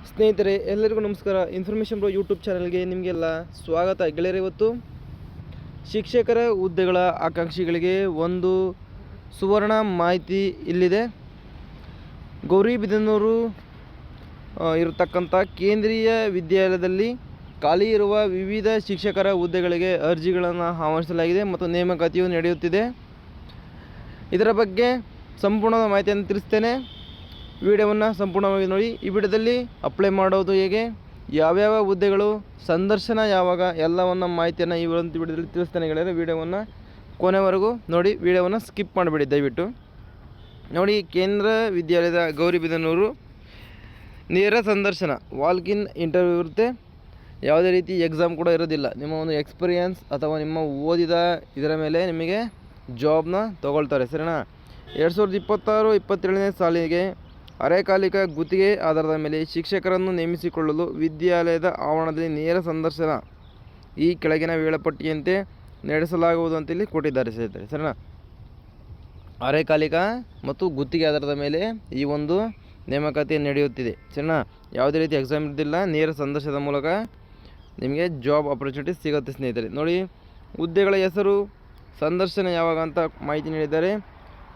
ಸ್ನೇಹಿತರೆ ಎಲ್ಲರಿಗೂ ನಮಸ್ಕಾರ. ಇನ್ಫಾರ್ಮೇಷನ್ ಬ್ರೋ ಯೂಟ್ಯೂಬ್ ಚಾನಲ್ಗೆ ನಿಮಗೆಲ್ಲ ಸ್ವಾಗತ. ಗೆಳೆಯರೆ, ಇವತ್ತು ಶಿಕ್ಷಕರ ಹುದ್ದೆಗಳ ಆಕಾಂಕ್ಷಿಗಳಿಗೆ ಒಂದು ಸುವರ್ಣ ಮಾಹಿತಿ ಇಲ್ಲಿದೆ. ಗೌರಿಬಿದನೂರು ಇರತಕ್ಕಂಥ ಕೇಂದ್ರೀಯ ವಿದ್ಯಾಲಯದಲ್ಲಿ ಖಾಲಿ ಇರುವ ವಿವಿಧ ಶಿಕ್ಷಕರ ಹುದ್ದೆಗಳಿಗೆ ಅರ್ಜಿಗಳನ್ನು ಆಹ್ವಾನಿಸಲಾಗಿದೆ ಮತ್ತು ನೇಮಕಾತಿಯು ನಡೆಯುತ್ತಿದೆ. ಇದರ ಬಗ್ಗೆ ಸಂಪೂರ್ಣ ಮಾಹಿತಿಯನ್ನು ತಿಳಿಸ್ತೇನೆ. ವಿಡಿಯೋವನ್ನು ಸಂಪೂರ್ಣವಾಗಿ ನೋಡಿ. ಈ ವಿಡಿಯೋದಲ್ಲಿ ಅಪ್ಲೈ ಮಾಡೋದು ಹೇಗೆ, ಯಾವ್ಯಾವ ಹುದ್ದೆಗಳು, ಸಂದರ್ಶನ ಯಾವಾಗ, ಎಲ್ಲವನ್ನು ಮಾಹಿತಿಯನ್ನು ಈ ಒಂದು ವಿಡಿಯೋದಲ್ಲಿ ತಿಳಿಸ್ತೇನೆ ಗೆಳೆಯರೆ. ವಿಡಿಯೋವನ್ನು ಕೊನೆವರೆಗೂ ನೋಡಿ, ವಿಡಿಯೋವನ್ನು ಸ್ಕಿಪ್ ಮಾಡಬೇಡಿ ದಯವಿಟ್ಟು ನೋಡಿ. ಕೇಂದ್ರ ವಿದ್ಯಾಲಯದ ಗೌರಿಬಿದನೂರು ನೇರ ಸಂದರ್ಶನ, ವಾಲ್ಕ್-ಇನ್ ಇಂಟರ್ವ್ಯೂ ಇರುತ್ತೆ. ಯಾವುದೇ ರೀತಿ ಎಕ್ಸಾಮ್ ಕೂಡ ಇರೋದಿಲ್ಲ. ನಿಮ್ಮ ಒಂದು ಎಕ್ಸ್ಪೀರಿಯನ್ಸ್ ಅಥವಾ ನಿಮ್ಮ ಓದಿದ ಇದರ ಮೇಲೆ ನಿಮಗೆ ಜಾಬ್ನ ತೊಗೊಳ್ತಾರೆ, ಸರಿನಾ. 2026-27ನೇ ಸಾಲಿಗೆ ಅರೆಕಾಲಿಕ ಗುತ್ತಿಗೆ ಆಧಾರದ ಮೇಲೆ ಶಿಕ್ಷಕರನ್ನು ನೇಮಿಸಿಕೊಳ್ಳಲು ವಿದ್ಯಾಲಯದ ಆವರಣದಲ್ಲಿ ನೇರ ಸಂದರ್ಶನ ಈ ಕೆಳಗಿನ ವೇಳಾಪಟ್ಟಿಯಂತೆ ನಡೆಸಲಾಗುವುದು ಅಂತೇಳಿ ಕೊಟ್ಟಿದ್ದಾರೆ ಸ್ನೇಹಿತರೆ, ಸರಿನಾ. ಅರೆಕಾಲಿಕ ಮತ್ತು ಗುತ್ತಿಗೆ ಆಧಾರದ ಮೇಲೆ ಈ ಒಂದು ನೇಮಕಾತಿ ನಡೆಯುತ್ತಿದೆ, ಸರಿನಾ. ಯಾವುದೇ ರೀತಿ ಎಕ್ಸಾಮ್ ಇರೋದಿಲ್ಲ. ನೇರ ಸಂದರ್ಶನದ ಮೂಲಕ ನಿಮಗೆ ಜಾಬ್ ಆಪರ್ಚುನಿಟಿ ಸಿಗುತ್ತೆ ಸ್ನೇಹಿತರೆ. ನೋಡಿ, ಹುದ್ದೆಗಳ ಹೆಸರು, ಸಂದರ್ಶನ ಯಾವಾಗ ಅಂತ ಮಾಹಿತಿ ನೀಡಿದ್ದಾರೆ.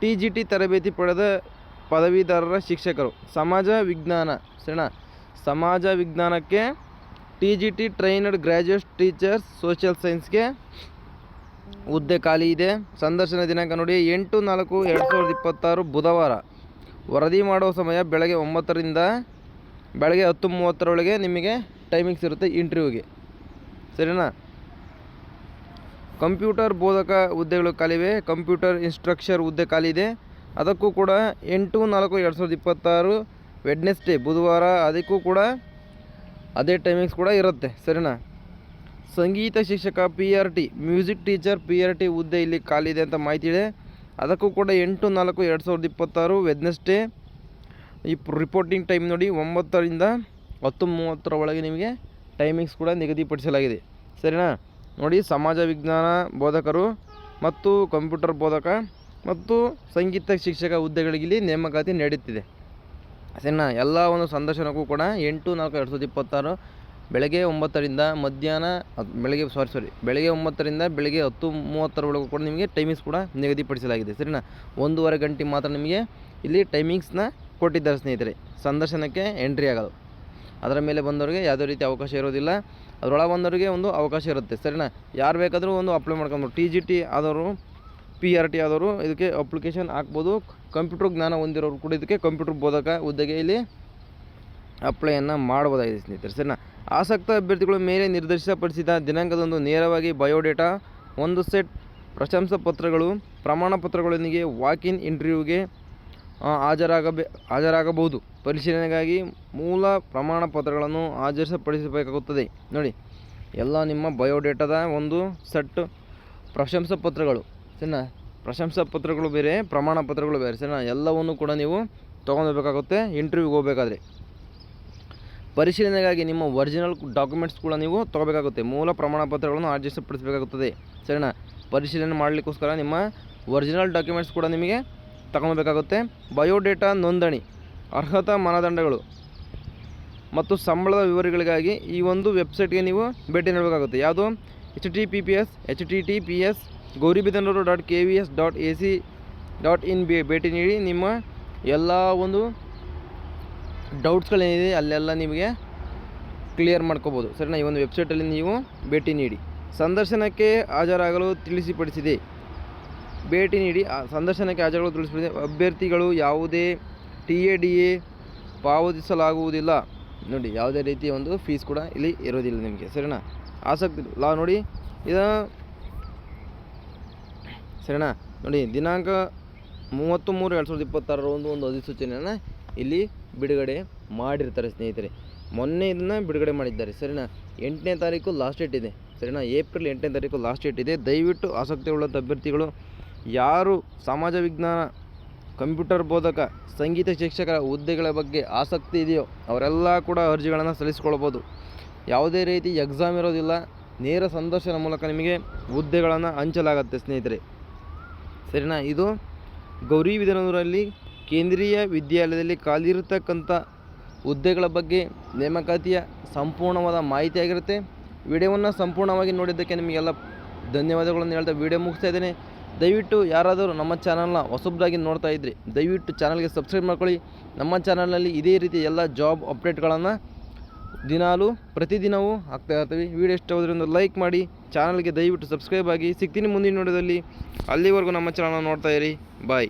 TGT ತರಬೇತಿ ಪಡೆದ ಪದವೀಧರರ ಶಿಕ್ಷಕರು, ಸಮಾಜ ವಿಜ್ಞಾನ, ಸರಿನಾ. ಸಮಾಜ ವಿಜ್ಞಾನಕ್ಕೆ TGT trained graduate teachers social ಸೈನ್ಸ್ಗೆ ಹುದ್ದೆ ಖಾಲಿ ಇದೆ. ಸಂದರ್ಶನ ದಿನಾಂಕ ನೋಡಿ 8/4/2026 ಬುಧವಾರ. ವರದಿ ಮಾಡುವ ಸಮಯ ಬೆಳಗ್ಗೆ 9ರಿಂದ ಬೆಳಗ್ಗೆ 10:30 ನಿಮಗೆ ಟೈಮಿಂಗ್ಸ್ ಇರುತ್ತೆ ಇಂಟರ್ವ್ಯೂಗೆ, ಸರಿನಾ. ಕಂಪ್ಯೂಟರ್ ಬೋಧಕ ಹುದ್ದೆಗಳು ಖಾಲಿವೆ. ಕಂಪ್ಯೂಟರ್ ಇನ್ಸ್ಟ್ರಕ್ಟರ್ ಹುದ್ದೆ ಖಾಲಿ ಇದೆ. ಅದಕ್ಕೂ ಕೂಡ 8/4/2026 ವೆಡ್ನೆಸ್ಡೇ ಬುಧವಾರ, ಅದಕ್ಕೂ ಕೂಡ ಅದೇ ಟೈಮಿಂಗ್ಸ್ ಕೂಡ ಇರುತ್ತೆ, ಸರಿನಾ. ಸಂಗೀತ ಶಿಕ್ಷಕ PRT ಮ್ಯೂಸಿಕ್ ಟೀಚರ್ PRT ಹುದ್ದೆ ಇಲ್ಲಿ ಖಾಲಿ ಇದೆ ಅಂತ ಮಾಹಿತಿ ಇದೆ. ಅದಕ್ಕೂ ಕೂಡ 8/4/2026 ವೆಡ್ನೆಸ್ಡೇ. ಈ ರಿಪೋರ್ಟಿಂಗ್ ಟೈಮ್ ನೋಡಿ 9ರಿಂದ 10:30 ನಿಮಗೆ ಟೈಮಿಂಗ್ಸ್ ಕೂಡ ನಿಗದಿಪಡಿಸಲಾಗಿದೆ, ಸರಿನಾ. ನೋಡಿ, ಸಮಾಜ ವಿಜ್ಞಾನ ಬೋಧಕರು ಮತ್ತು ಕಂಪ್ಯೂಟರ್ ಬೋಧಕ ಮತ್ತು ಸಂಗೀತ ಶಿಕ್ಷಕ ಹುದ್ದೆಗಳಿಗೆ ಇಲ್ಲಿ ನೇಮಕಾತಿ ನಡೆಯುತ್ತಿದೆ, ಸರಿನಾ. ಎಲ್ಲ ಒಂದು ಸಂದರ್ಶನಕ್ಕೂ ಕೂಡ 8/4/2026 ಬೆಳಗ್ಗೆ 9ರಿಂದ ಬೆಳಗ್ಗೆ 9ರಿಂದ ಬೆಳಗ್ಗೆ 10:30 ಕೂಡ ನಿಮಗೆ ಟೈಮಿಂಗ್ಸ್ ಕೂಡ ನಿಗದಿಪಡಿಸಲಾಗಿದೆ, ಸರಿನಾ. 1.5 ಗಂಟೆ ಮಾತ್ರ ನಿಮಗೆ ಇಲ್ಲಿ ಟೈಮಿಂಗ್ಸ್ನ ಕೊಟ್ಟಿದ್ದಾರೆ ಸ್ನೇಹಿತರೆ ಸಂದರ್ಶನಕ್ಕೆ ಎಂಟ್ರಿ ಆಗೋದು. ಅದರ ಮೇಲೆ ಬಂದವರಿಗೆ ಯಾವುದೇ ರೀತಿ ಅವಕಾಶ ಇರೋದಿಲ್ಲ. ಅದರೊಳಗೆ ಬಂದವರಿಗೆ ಒಂದು ಅವಕಾಶ ಇರುತ್ತೆ, ಸರಿನಾ. ಯಾರು ಬೇಕಾದರೂ ಒಂದು ಅಪ್ಲೈ ಮಾಡ್ಕೊಂಡು TGT ಆದವರು PRT ಆದವರು ಇದಕ್ಕೆ ಅಪ್ಲಿಕೇಶನ್ ಹಾಕ್ಬೋದು. ಕಂಪ್ಯೂಟರ್ ಜ್ಞಾನ ಹೊಂದಿರೋರು ಕೂಡ ಇದಕ್ಕೆ ಕಂಪ್ಯೂಟರ್ ಬೋಧಕ ಹುದ್ದೆಗೆ ಇಲ್ಲಿ ಅಪ್ಲೈಯನ್ನು ಮಾಡ್ಬೋದಾಗಿದೆ ಸ್ನೇಹಿತರೆ, ಸರಿನಾ. ಆಸಕ್ತ ಅಭ್ಯರ್ಥಿಗಳ ಮೇಲೆ ನಿರ್ದೇಶಿಸಪಡಿಸಿದ ದಿನಾಂಕದಂದು ನೇರವಾಗಿ ಬಯೋಡೇಟಾ, ಒಂದು ಸೆಟ್ ಪ್ರಶಂಸಾ ಪತ್ರಗಳು, ಪ್ರಮಾಣ ಪತ್ರಗಳೊಂದಿಗೆ ವಾಕ್-ಇನ್ ಇಂಟರ್ವ್ಯೂಗೆ ಹಾಜರಾಗಬಹುದು. ಪರಿಶೀಲನೆಗಾಗಿ ಮೂಲ ಪ್ರಮಾಣ ಪತ್ರಗಳನ್ನು ಹಾಜರುಪಡಿಸಬೇಕಾಗುತ್ತದೆ. ನೋಡಿ, ಎಲ್ಲ ನಿಮ್ಮ ಬಯೋಡೇಟಾದ ಒಂದು ಸೆಟ್ ಪ್ರಶಂಸಾ ಪತ್ರಗಳು, ಸರಿನಾ. ಪ್ರಶಂಸಾ ಪತ್ರಗಳು ಬೇರೆ, ಪ್ರಮಾಣ ಪತ್ರಗಳು ಬೇರೆ, ಸರಿನಾ. ಎಲ್ಲವನ್ನು ಕೂಡ ನೀವು ತೊಗೊಂಡೋಗ್ಬೇಕಾಗುತ್ತೆ ಇಂಟರ್ವ್ಯೂಗೆ ಹೋಗಬೇಕಾದ್ರೆ. ಪರಿಶೀಲನೆಗಾಗಿ ನಿಮ್ಮ ಒರಿಜಿನಲ್ ಡಾಕ್ಯುಮೆಂಟ್ಸ್ ಕೂಡ ನೀವು ತೊಗೋಬೇಕಾಗುತ್ತೆ. ಮೂಲ ಪ್ರಮಾಣ ಪತ್ರಗಳನ್ನು ಹಾಜರುಪಡಿಸಬೇಕಾಗುತ್ತದೆ, ಸರಿನಾ. ಪರಿಶೀಲನೆ ಮಾಡಲಿಕ್ಕೋಸ್ಕರ ನಿಮ್ಮ ಒರಿಜಿನಲ್ ಡಾಕ್ಯುಮೆಂಟ್ಸ್ ಕೂಡ ನಿಮಗೆ ತಗೊಳ್ಬೇಕಾಗುತ್ತೆ. ಬಯೋಡೇಟಾ ನೋಂದಣಿ, ಅರ್ಹತಾ ಮಾನದಂಡಗಳು ಮತ್ತು ಸಂಬಳದ ವಿವರಗಳಿಗಾಗಿ ಈ ಒಂದು ವೆಬ್ಸೈಟ್ಗೆ ನೀವು ಭೇಟಿ ನೀಡಬೇಕಾಗುತ್ತೆ. ಯಾವುದು? https gauribidanuru.kvs.ac.in ಭೇಟಿ ನೀಡಿ ನಿಮ್ಮ ಎಲ್ಲ ಒಂದು ಡೌಟ್ಸ್ಗಳೇನಿದೆ ಅಲ್ಲೆಲ್ಲ ನಿಮಗೆ ಕ್ಲಿಯರ್ ಮಾಡ್ಕೋಬೋದು, ಸರಿನಾ. ಈ ಒಂದು ವೆಬ್ಸೈಟಲ್ಲಿ ನೀವು ಭೇಟಿ ನೀಡಿ ಸಂದರ್ಶನಕ್ಕೆ ಹಾಜರಾಗಲು ತಿಳಿಸಿಪಡಿಸಿದೆ. ಭೇಟಿ ನೀಡಿ ಸಂದರ್ಶನಕ್ಕೆ ಹಾಜರಾಗಲು ತಿಳಿಸಿಪಡಿಸಿದೆ. ಅಭ್ಯರ್ಥಿಗಳು ಯಾವುದೇ TADA ಪಾವತಿಸಲಾಗುವುದಿಲ್ಲ. ನೋಡಿ, ಯಾವುದೇ ರೀತಿಯ ಒಂದು ಫೀಸ್ ಕೂಡ ಇಲ್ಲಿ ಇರೋದಿಲ್ಲ ನಿಮಗೆ, ಸರಿನಾ. ಆಸಕ್ತಿ ನೋಡಿ ಇದು, ಸರಿನಾ. ನೋಡಿ, ದಿನಾಂಕ 30/3/2026 ಒಂದು ಅಧಿಸೂಚನೆಯನ್ನು ಇಲ್ಲಿ ಬಿಡುಗಡೆ ಮಾಡಿರ್ತಾರೆ ಸ್ನೇಹಿತರೆ. ಮೊನ್ನೆ ಇದನ್ನು ಬಿಡುಗಡೆ ಮಾಡಿದ್ದಾರೆ, ಸರಿನಾ. 8ನೇ ತಾರೀಕು ಲಾಸ್ಟ್ ಡೇಟ್ ಇದೆ, ಸರಿನಾ. ಏಪ್ರಿಲ್ 8ನೇ ತಾರೀಕು ಲಾಸ್ಟ್ ಡೇಟ್ ಇದೆ. ದಯವಿಟ್ಟು ಆಸಕ್ತಿ ಉಳ್ಳಂಥ ಅಭ್ಯರ್ಥಿಗಳು ಯಾರು ಸಮಾಜ ವಿಜ್ಞಾನ, ಕಂಪ್ಯೂಟರ್ ಬೋಧಕ, ಸಂಗೀತ ಶಿಕ್ಷಕರ ಹುದ್ದೆಗಳ ಬಗ್ಗೆ ಆಸಕ್ತಿ ಇದೆಯೋ ಅವರೆಲ್ಲ ಕೂಡ ಅರ್ಜಿಗಳನ್ನು ಸಲ್ಲಿಸಿಕೊಳ್ಬೋದು. ಯಾವುದೇ ರೀತಿ ಎಕ್ಸಾಮ್ ಇರೋದಿಲ್ಲ. ನೇರ ಸಂದರ್ಶನ ಮೂಲಕ ನಿಮಗೆ ಹುದ್ದೆಗಳನ್ನು ಹಂಚಲಾಗುತ್ತೆ ಸ್ನೇಹಿತರೆ, ಸರಿನಾ. ಇದು ಗೌರಿಬಿದನೂರಲ್ಲಿ ಕೇಂದ್ರೀಯ ವಿದ್ಯಾಲಯದಲ್ಲಿ ಖಾಲಿಯಿರತಕ್ಕಂಥ ಹುದ್ದೆಗಳ ಬಗ್ಗೆ ನೇಮಕಾತಿಯ ಸಂಪೂರ್ಣವಾದ ಮಾಹಿತಿ ಆಗಿರುತ್ತೆ. ವಿಡಿಯೋವನ್ನು ಸಂಪೂರ್ಣವಾಗಿ ನೋಡಿದ್ದಕ್ಕೆ ನಿಮಗೆಲ್ಲ ಧನ್ಯವಾದಗಳನ್ನು ಹೇಳ್ತಾ ವಿಡಿಯೋ ಮುಗಿಸ್ತಾ ಇದ್ದೇನೆ. ದಯವಿಟ್ಟು ಯಾರಾದರೂ ನಮ್ಮ ಚಾನಲ್ನ ಹೊಸಬ್ರಾಗಿ ನೋಡ್ತಾ ಇದ್ದರೆ ದಯವಿಟ್ಟು ಚಾನಲ್ಗೆ ಸಬ್ಸ್ಕ್ರೈಬ್ ಮಾಡ್ಕೊಳ್ಳಿ. ನಮ್ಮ ಚಾನಲ್ನಲ್ಲಿ ಇದೇ ರೀತಿ ಎಲ್ಲ ಜಾಬ್ ಅಪ್ಡೇಟ್ಗಳನ್ನು ಪ್ರತಿದಿನವೂ ಹಾಕ್ತಾ ಇರ್ತೀವಿ. ವಿಡಿಯೋ ಇಷ್ಟವಾದ್ರಿಂದ ಲೈಕ್ ಮಾಡಿ, ಚಾನಲ್ಗೆ ದಯವಿಟ್ಟು ಸಬ್ಸ್ಕ್ರೈಬ್ ಆಗಿ. ಸಿಗ್ತೀನಿ ಮುಂದಿನ ವಿಡಿಯೋದಲ್ಲಿ. ಅಲ್ಲಿವರೆಗೂ ನಮ್ಮ ಚಾನಲ್ ನೋಡ್ತಾ ಇರಿ. ಬಾಯ್.